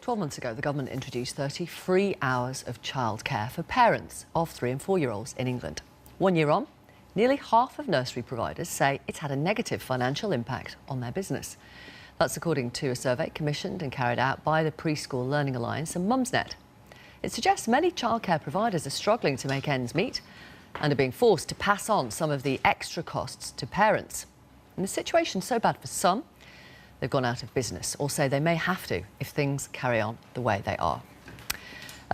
12 months ago, the government introduced 30 free hours of childcare for parents of 3 and 4-year-olds in England. 1 year on, nearly half of nursery providers say it's had a negative financial impact on their business. That's according to a survey commissioned and carried out by the Preschool Learning Alliance and Mumsnet. It suggests many childcare providers are struggling to make ends meet and are being forced to pass on some of the extra costs to parents. And the situation's so bad for some, they've gone out of business, or say they may have to if things carry on the way they are.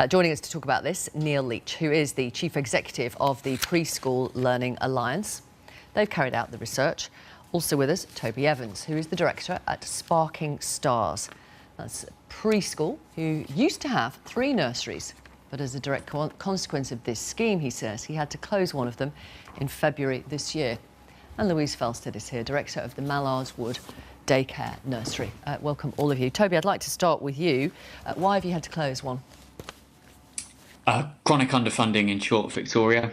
Joining us to talk about this, Neil Leitch, who is the Chief Executive of the Preschool Learning Alliance. They've carried out the research. Also with us, Toby Evans, who is the Director at Sparking Stars. That's a preschool who used to have 3 nurseries, but as a direct consequence of this scheme, he says, he had to close one of them in February this year. And Louise Felsted is here, Director of the Mallards Wood Daycare Nursery. Welcome, all of you. Toby, I'd like to start with you. Why have you had to close one? Chronic underfunding, in short, Victoria.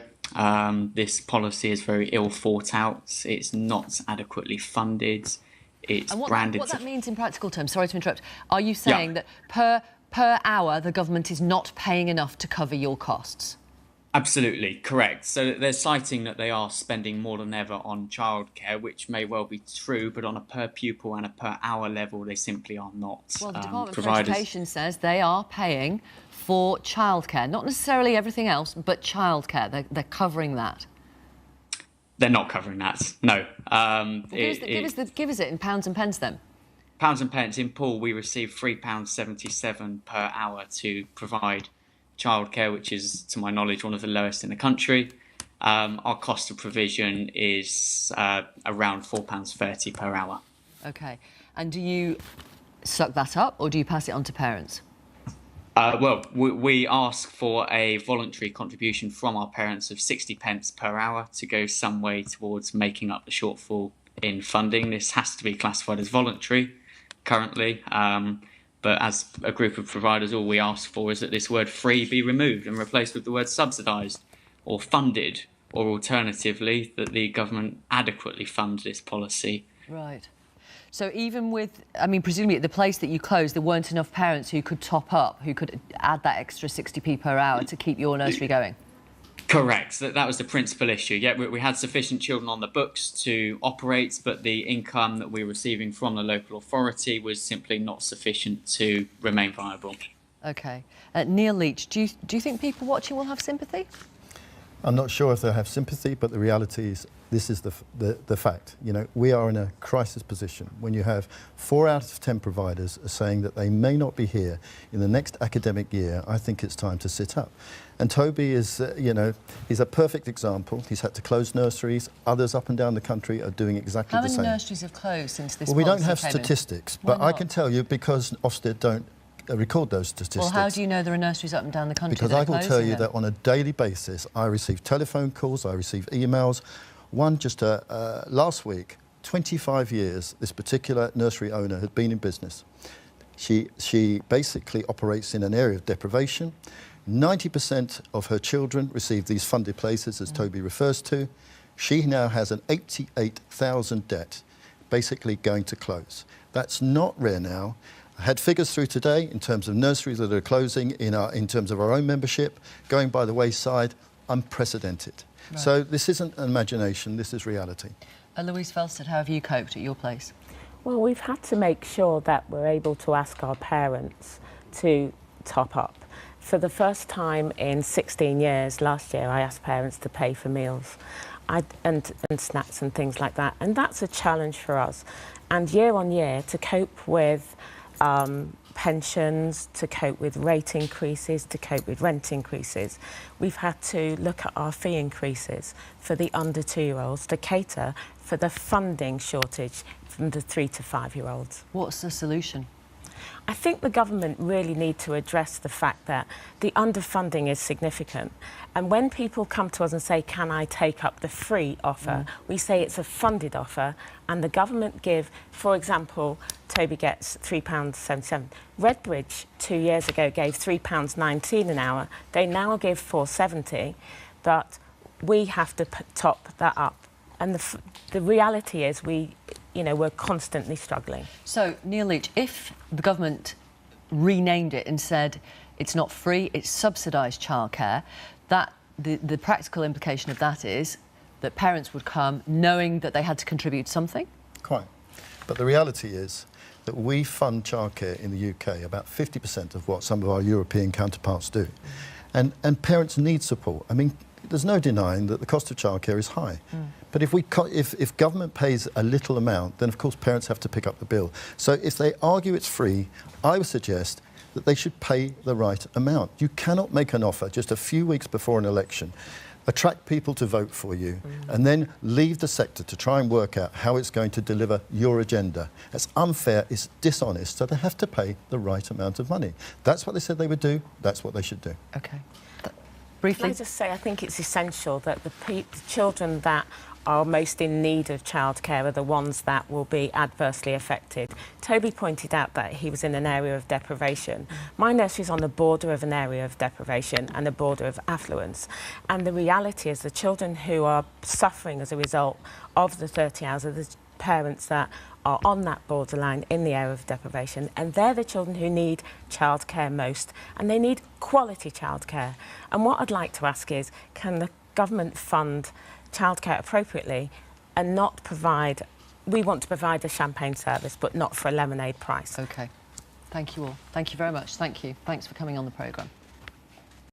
This policy is very ill thought out. It's not adequately funded. It's branded. What that means in practical terms, sorry to interrupt, are you saying that per hour the government is not paying enough to cover your costs? Absolutely correct. So they're citing that they are spending more than ever on childcare, which may well be true, but on a per pupil and a per hour level, they simply are not. Well, the Department for Education says they are paying for childcare, not necessarily everything else, but childcare. They're covering that. They're not covering that. No. Give us it in pounds and pence then. Pounds and pence. In Poole, we receive £3.77 per hour to provide childcare, which is, to my knowledge, one of the lowest in the country. Our cost of provision is around £4.30 per hour. OK. And do you suck that up or do you pass it on to parents? Well, we ask for a voluntary contribution from our parents of 60p per hour to go some way towards making up the shortfall in funding. This has to be classified as voluntary currently. But as a group of providers, all we ask for is that this word free be removed and replaced with the word subsidised or funded, or alternatively, that the government adequately funds this policy. Right. So even with, I mean, presumably at the place that you closed, there weren't enough parents who could top up, who could add that extra 60p per hour to keep your nursery going? Correct. That was the principal issue. Yeah, we had sufficient children on the books to operate, but the income that we were receiving from the local authority was simply not sufficient to remain viable. OK. Neil Leitch, do you think people watching will have sympathy? I'm not sure if they'll have sympathy, but the reality is this is the fact. You know, we are in a crisis position when you have 4 out of 10 providers are saying that they may not be here in the next academic year. I think it's time to sit up. And Toby is, you know, he's a perfect example. He's had to close nurseries. Others up and down the country are doing exactly the same. How many nurseries have closed since this? Well, we don't have statistics, but I can tell you because Ofsted don't record those statistics. Well, how do you know there are nurseries up and down the country? Because I will tell you that on a daily basis, I receive telephone calls, I receive emails. One just last week, 25 years, this particular nursery owner had been in business. She basically operates in an area of deprivation. 90% of her children receive these funded places, as Toby refers to. She now has an 88,000 debt, basically going to close. That's not rare now. I had figures through today in terms of nurseries that are closing in terms of our own membership, going by the wayside, unprecedented. Right. So this isn't imagination, this is reality. Louise Felsted, how have you coped at your place? Well, we've had to make sure that we're able to ask our parents to top up. For the first time in 16 years, last year, I asked parents to pay for meals and snacks and things like that. And that's a challenge for us. And year on year, to cope with pensions, to cope with rate increases, to cope with rent increases, we've had to look at our fee increases for the under 2-year-olds to cater for the funding shortage from the 3 to 5-year-olds. What's the solution? I think the government really need to address the fact that the underfunding is significant. And when people come to us and say, can I take up the free offer, we say it's a funded offer, and the government give, for example, Toby gets £3.77. Redbridge 2 years ago gave £3.19 an hour. They now give £4.70, but we have to top that up. And the reality is we're constantly struggling. So, Neil Leitch, if the government renamed it and said it's not free, it's subsidised childcare, that the practical implication of that is that parents would come knowing that they had to contribute something? Quite. But the reality is that we fund childcare in the UK about 50% of what some of our European counterparts do. And parents need support. I mean, there's no denying that the cost of childcare is high. But if government pays a little amount, then of course parents have to pick up the bill. So if they argue it's free, I would suggest that they should pay the right amount. You cannot make an offer just a few weeks before an election, attract people to vote for you, and then leave the sector to try and work out how it's going to deliver your agenda. That's unfair, it's dishonest, so they have to pay the right amount of money. That's what they said they would do, that's what they should do. OK. Can Briefly. I just say, I think it's essential that the children that are most in need of childcare are the ones that will be adversely affected. Toby pointed out that he was in an area of deprivation. My nursery is on the border of an area of deprivation and a border of affluence. And the reality is the children who are suffering as a result of the 30 hours are the parents that are on that borderline in the area of deprivation, and they're the children who need childcare most, and they need quality childcare. And what I'd like to ask is, can the government fund childcare appropriately and not provide, we want to provide a champagne service, but not for a lemonade price. OK. Thank you all. Thank you very much. Thank you. Thanks for coming on the programme.